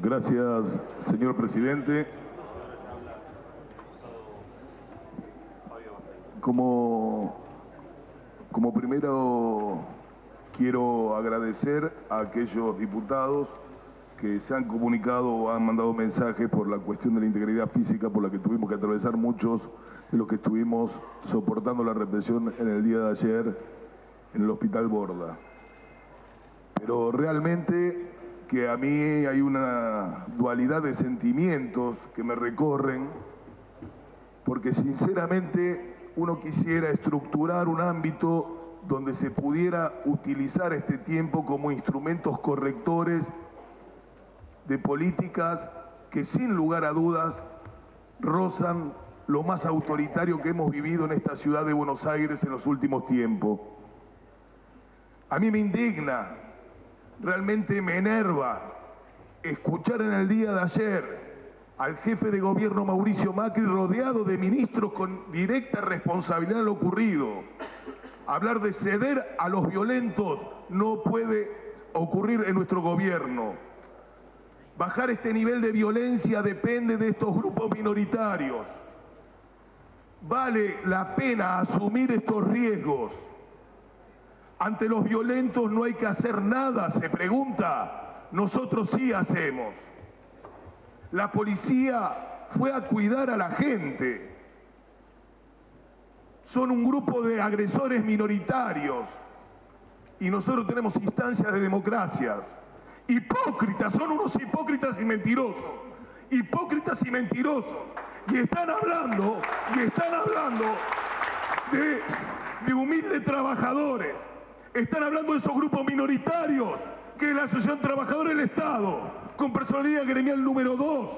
Gracias, señor presidente. Como primero quiero agradecer a aquellos diputados que se han comunicado o han mandado mensajes por la cuestión de la integridad física por la que tuvimos que atravesar muchos de los que estuvimos soportando la represión en el día de ayer en el Hospital Borda. Pero realmente que a mí hay una dualidad de sentimientos que me recorren, porque sinceramente uno quisiera estructurar un ámbito donde se pudiera utilizar este tiempo como instrumentos correctores de políticas que sin lugar a dudas rozan lo más autoritario que hemos vivido en esta ciudad de Buenos Aires en los últimos tiempos. A mí me indigna, realmente me enerva escuchar en el día de ayer al jefe de gobierno Mauricio Macri rodeado de ministros con directa responsabilidad de lo ocurrido. Hablar de ceder a los violentos no puede ocurrir en nuestro gobierno. Bajar este nivel de violencia depende de estos grupos minoritarios. Vale la pena asumir estos riesgos. Ante los violentos no hay que hacer nada, se pregunta. Nosotros sí hacemos. La policía fue a cuidar a la gente. Son un grupo de agresores minoritarios y nosotros tenemos instancias de democracias. Hipócritas, son unos hipócritas y mentirosos. Hipócritas y mentirosos. Y están hablando de humildes trabajadores. Están hablando de esos grupos minoritarios que es la Asociación Trabajadora del Estado, con personalidad gremial número 2.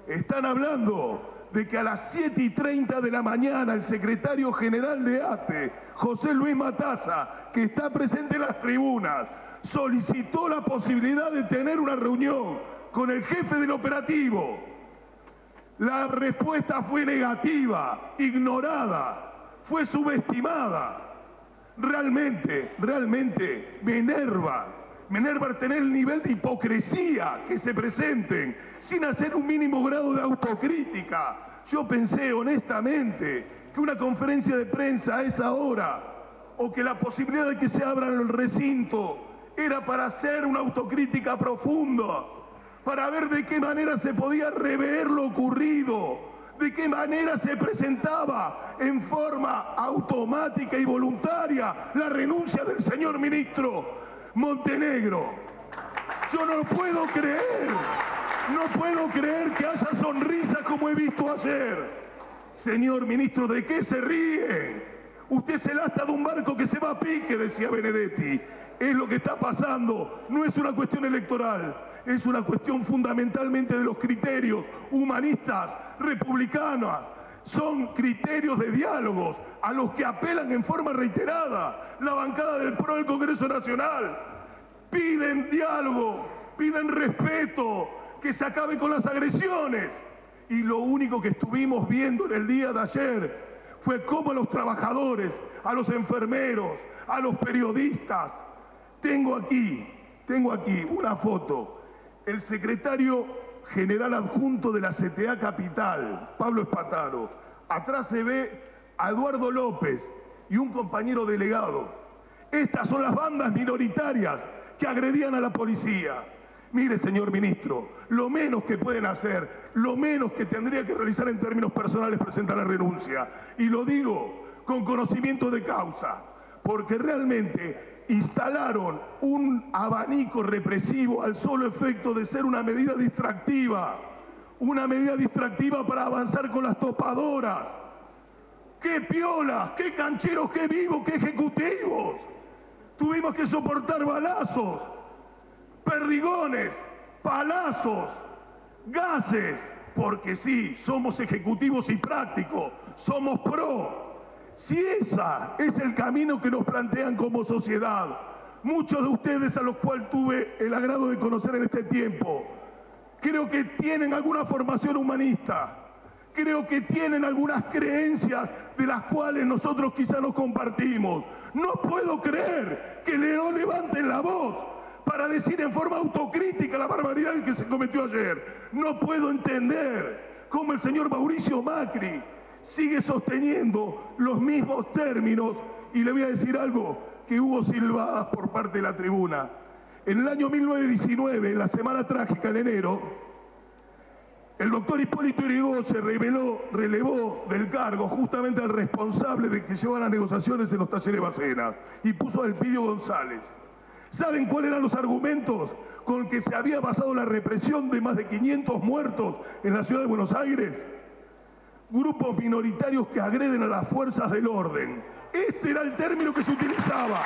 Están hablando de que a las 7:30 de la mañana el secretario general de ATE, José Luis Mataza, que está presente en las tribunas, solicitó la posibilidad de tener una reunión con el jefe del operativo. La respuesta fue negativa, ignorada, fue subestimada. Realmente me enerva tener el nivel de hipocresía que se presenten sin hacer un mínimo grado de autocrítica. Yo pensé honestamente que una conferencia de prensa a esa hora o que la posibilidad de que se abra el recinto era para hacer una autocrítica profunda, para ver de qué manera se podía rever lo ocurrido, de qué manera se presentaba en forma automática y voluntaria la renuncia del señor ministro Montenegro. Yo no puedo creer que haya sonrisas como he visto ayer. Señor ministro, ¿de qué se ríe? Usted es el asta de un barco que se va a pique, decía Benedetti. Es lo que está pasando, no es una cuestión electoral, es una cuestión fundamentalmente de los criterios humanistas, republicanos. Son criterios de diálogos a los que apelan en forma reiterada la bancada del PRO del Congreso Nacional. Piden diálogo, piden respeto, que se acabe con las agresiones. Y lo único que estuvimos viendo en el día de ayer fue cómo a los trabajadores, a los enfermeros, a los periodistas. Tengo aquí una foto. El secretario general adjunto de la CTA Capital, Pablo Espataro. Atrás se ve a Eduardo López y un compañero delegado. Estas son las bandas minoritarias que agredían a la policía. Mire, señor ministro, lo menos que pueden hacer, lo menos que tendría que realizar en términos personales, presentar la renuncia. Y lo digo con conocimiento de causa, porque realmente instalaron un abanico represivo al solo efecto de ser una medida distractiva para avanzar con las topadoras. ¡Qué piolas! ¡Qué cancheros! ¡Qué vivos! ¡Qué ejecutivos! Tuvimos que soportar balazos, perdigones, palazos, gases, porque sí, somos ejecutivos y prácticos, somos pro. Si ese es el camino que nos plantean como sociedad, muchos de ustedes a los cuales tuve el agrado de conocer en este tiempo, creo que tienen alguna formación humanista, creo que tienen algunas creencias de las cuales nosotros quizá no compartimos. No puedo creer que no levanten la voz para decir en forma autocrítica la barbaridad que se cometió ayer. No puedo entender cómo el señor Mauricio Macri sigue sosteniendo los mismos términos, y le voy a decir algo, que hubo silbadas por parte de la tribuna. En el año 1919, en la semana trágica, en enero, el doctor Hipólito Yrigoyen relevó del cargo justamente al responsable de que llevaba las negociaciones en los talleres Bacena y puso a Elpidio González. ¿Saben cuáles eran los argumentos con que se había basado la represión de más de 500 muertos en la ciudad de Buenos Aires? Grupos minoritarios que agreden a las fuerzas del orden. Este era el término que se utilizaba.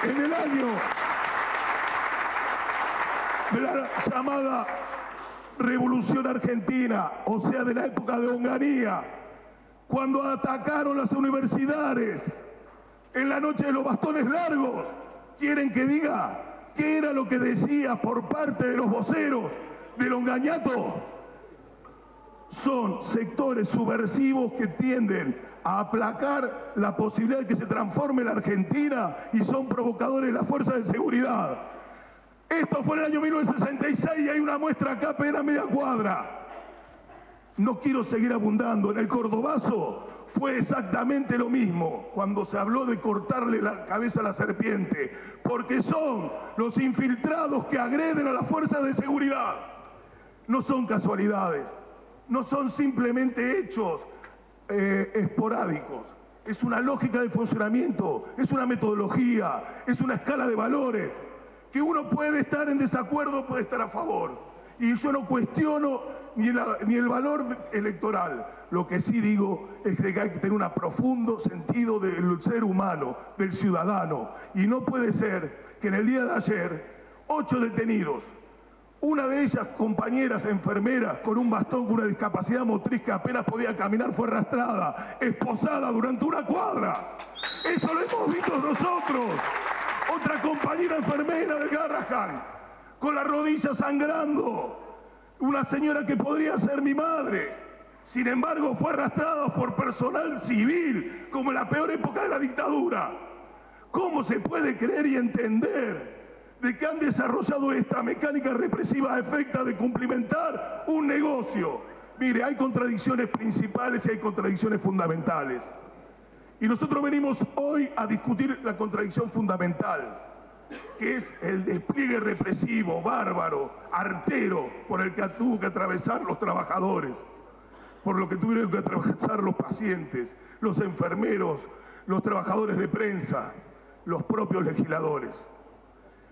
En el año de la llamada Revolución Argentina, o sea, de la época de Onganía, cuando atacaron las universidades en la noche de los bastones largos, ¿quieren que diga qué era lo que decía por parte de los voceros del Ongañato? Son sectores subversivos que tienden a aplacar la posibilidad de que se transforme la Argentina y son provocadores de las fuerzas de seguridad. Esto fue en el año 1966 y hay una muestra acá apenas media cuadra. No quiero seguir abundando. En el Cordobazo fue exactamente lo mismo cuando se habló de cortarle la cabeza a la serpiente, porque son los infiltrados que agreden a las fuerzas de seguridad. No son casualidades, no son simplemente hechos esporádicos. Es una lógica de funcionamiento, es una metodología, es una escala de valores, que uno puede estar en desacuerdo, puede estar a favor. Y yo no cuestiono ni el valor electoral. Lo que sí digo es que hay que tener un profundo sentido del ser humano, del ciudadano. Y no puede ser que en el día de ayer, 8 detenidos, una de ellas, compañeras enfermeras, con un bastón, con una discapacidad motriz que apenas podía caminar, fue arrastrada, esposada durante una cuadra. Eso lo hemos visto nosotros. Otra compañera enfermera de Garrahan, con la rodilla sangrando. Una señora que podría ser mi madre. Sin embargo, fue arrastrada por personal civil, como en la peor época de la dictadura. ¿Cómo se puede creer y entender de que han desarrollado esta mecánica represiva a efecto de cumplimentar un negocio? Mire, hay contradicciones principales y hay contradicciones fundamentales. Y nosotros venimos hoy a discutir la contradicción fundamental, que es el despliegue represivo, bárbaro, artero, por el que tuvo que atravesar los trabajadores, por lo que tuvieron que atravesar los pacientes, los enfermeros, los trabajadores de prensa, los propios legisladores.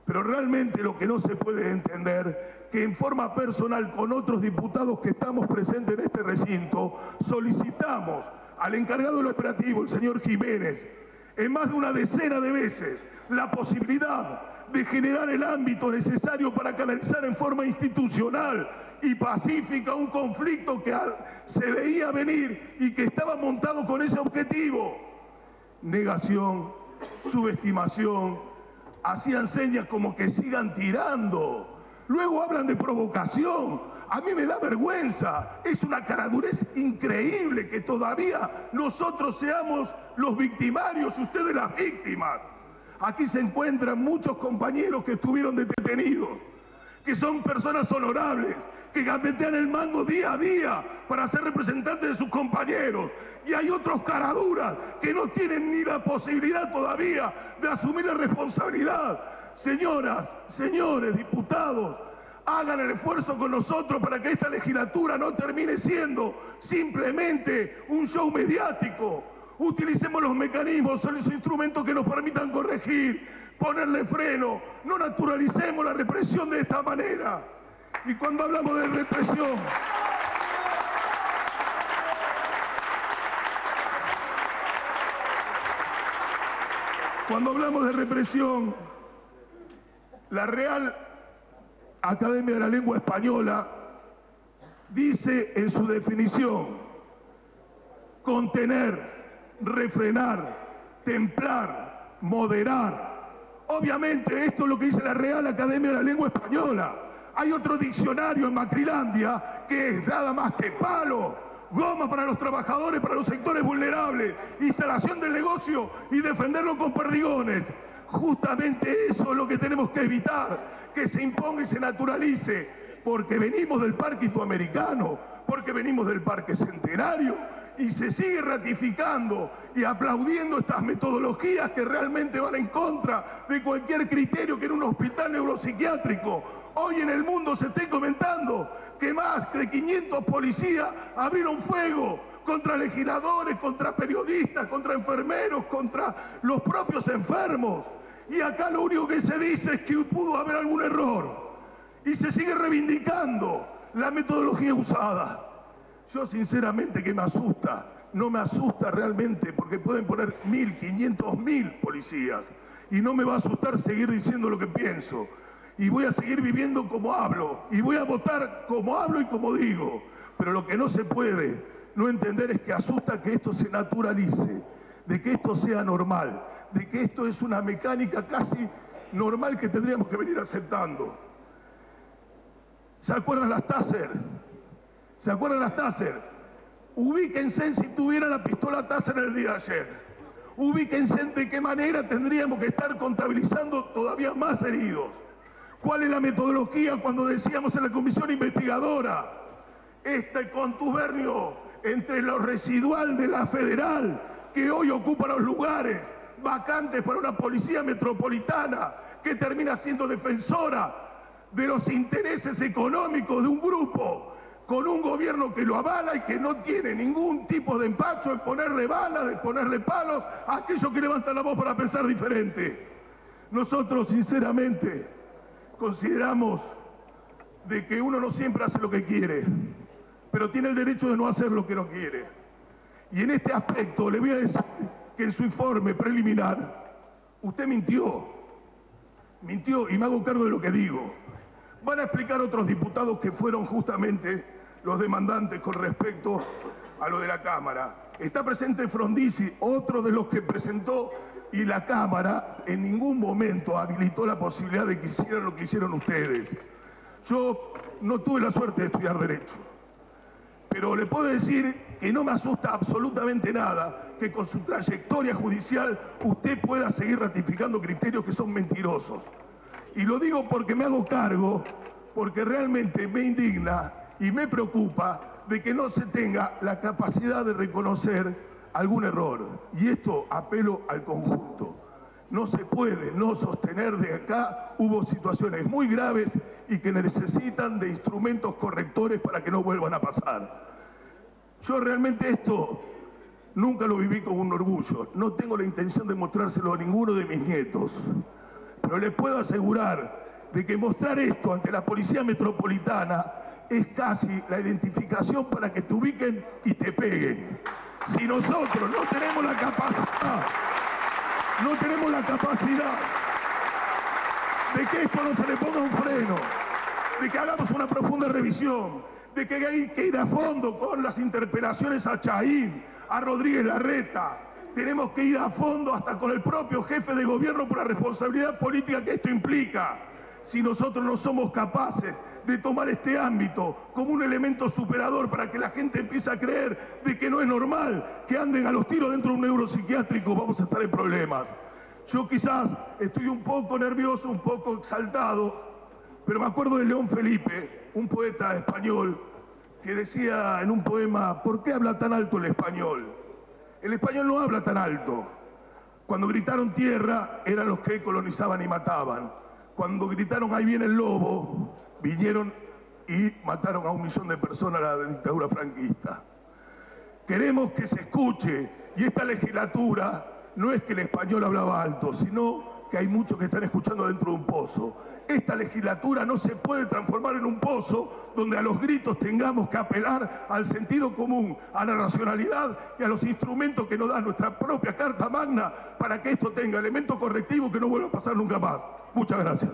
Pero realmente lo que no se puede entender, que en forma personal con otros diputados que estamos presentes en este recinto, solicitamos al encargado del operativo, el señor Jiménez, en más de una decena de veces, la posibilidad de generar el ámbito necesario para canalizar en forma institucional y pacífica un conflicto que se veía venir y que estaba montado con ese objetivo. Negación, subestimación, hacían señas como que sigan tirando. Luego hablan de provocación. A mí me da vergüenza. Es una caradurez increíble que todavía nosotros seamos los victimarios, ustedes las víctimas. Aquí se encuentran muchos compañeros que estuvieron detenidos, que son personas honorables, que gambetean el mango día a día para ser representantes de sus compañeros. Y hay otros caraduras que no tienen ni la posibilidad todavía de asumir la responsabilidad. Señoras, señores diputados, hagan el esfuerzo con nosotros para que esta legislatura no termine siendo simplemente un show mediático. Utilicemos los mecanismos, son los instrumentos que nos permitan corregir, ponerle freno. No naturalicemos la represión de esta manera. Y cuando hablamos de represión, la Real Academia de la Lengua Española dice en su definición: contener, refrenar, templar, moderar. Obviamente esto es lo que dice la Real Academia de la Lengua Española. Hay otro diccionario en Macrilandia que es nada más que palo, goma para los trabajadores, para los sectores vulnerables, instalación del negocio y defenderlo con perdigones. Justamente eso es lo que tenemos que evitar, que se imponga y se naturalice, porque venimos del Parque Itoamericano, porque venimos del Parque Centenario, y se sigue ratificando y aplaudiendo estas metodologías que realmente van en contra de cualquier criterio que en un hospital neuropsiquiátrico. Hoy en el mundo se esté comentando que más de 500 policías abrieron fuego contra legisladores, contra periodistas, contra enfermeros, contra los propios enfermos. Y acá lo único que se dice es que pudo haber algún error. Y se sigue reivindicando la metodología usada. Yo sinceramente que me asusta, no me asusta realmente porque pueden poner 1.000, 500.000 policías y no me va a asustar seguir diciendo lo que pienso y voy a seguir viviendo como hablo y voy a votar como hablo y como digo, pero lo que no se puede no entender es que asusta que esto se naturalice, de que esto sea normal, de que esto es una mecánica casi normal que tendríamos que venir aceptando. ¿Se acuerdan las Taser? ¿Se acuerdan las Taser? Ubíquense si tuviera la pistola Taser el día de ayer. Ubíquense de qué manera tendríamos que estar contabilizando todavía más heridos. ¿Cuál es la metodología cuando decíamos en la comisión investigadora? Este contubernio entre lo residual de la federal, que hoy ocupa los lugares vacantes para una policía metropolitana, que termina siendo defensora de los intereses económicos de un grupo, con un gobierno que lo avala y que no tiene ningún tipo de empacho en ponerle balas, de ponerle palos a aquellos que levantan la voz para pensar diferente. Nosotros, sinceramente, consideramos de que uno no siempre hace lo que quiere, pero tiene el derecho de no hacer lo que no quiere. Y en este aspecto le voy a decir que en su informe preliminar usted mintió y me hago cargo de lo que digo. Van a explicar otros diputados que fueron justamente los demandantes con respecto a lo de la Cámara. Está presente Frondizi, otro de los que presentó, y la Cámara en ningún momento habilitó la posibilidad de que hicieran lo que hicieron ustedes. Yo no tuve la suerte de estudiar Derecho, pero le puedo decir que no me asusta absolutamente nada que con su trayectoria judicial usted pueda seguir ratificando criterios que son mentirosos. Y lo digo porque me hago cargo, porque realmente me indigna y me preocupa de que no se tenga la capacidad de reconocer algún error. Y esto apelo al conjunto. No se puede no sostener de acá, hubo situaciones muy graves y que necesitan de instrumentos correctores para que no vuelvan a pasar. Yo realmente esto nunca lo viví con un orgullo. No tengo la intención de mostrárselo a ninguno de mis nietos. Pero les puedo asegurar de que mostrar esto ante la Policía Metropolitana es casi la identificación para que te ubiquen y te peguen. Si nosotros no tenemos la capacidad de que esto no se le ponga un freno, de que hagamos una profunda revisión, de que hay que ir a fondo con las interpelaciones a Chaín, a Rodríguez Larreta, tenemos que ir a fondo hasta con el propio jefe de gobierno por la responsabilidad política que esto implica. Si nosotros no somos capaces de tomar este ámbito como un elemento superador para que la gente empiece a creer de que no es normal que anden a los tiros dentro de un neuropsiquiátrico, vamos a estar en problemas. Yo quizás estoy un poco nervioso, un poco exaltado, pero me acuerdo de León Felipe, un poeta español, que decía en un poema, ¿por qué habla tan alto el español? El español no habla tan alto. Cuando gritaron tierra, eran los que colonizaban y mataban. Cuando gritaron ahí viene el lobo, vinieron y mataron a 1 millón de personas a la dictadura franquista. Queremos que se escuche, y esta legislatura no es que el español hablaba alto, sino que hay muchos que están escuchando dentro de un pozo. Esta legislatura no se puede transformar en un pozo donde a los gritos tengamos que apelar al sentido común, a la racionalidad y a los instrumentos que nos da nuestra propia Carta Magna para que esto tenga elementos correctivos que no vuelva a pasar nunca más. Muchas gracias.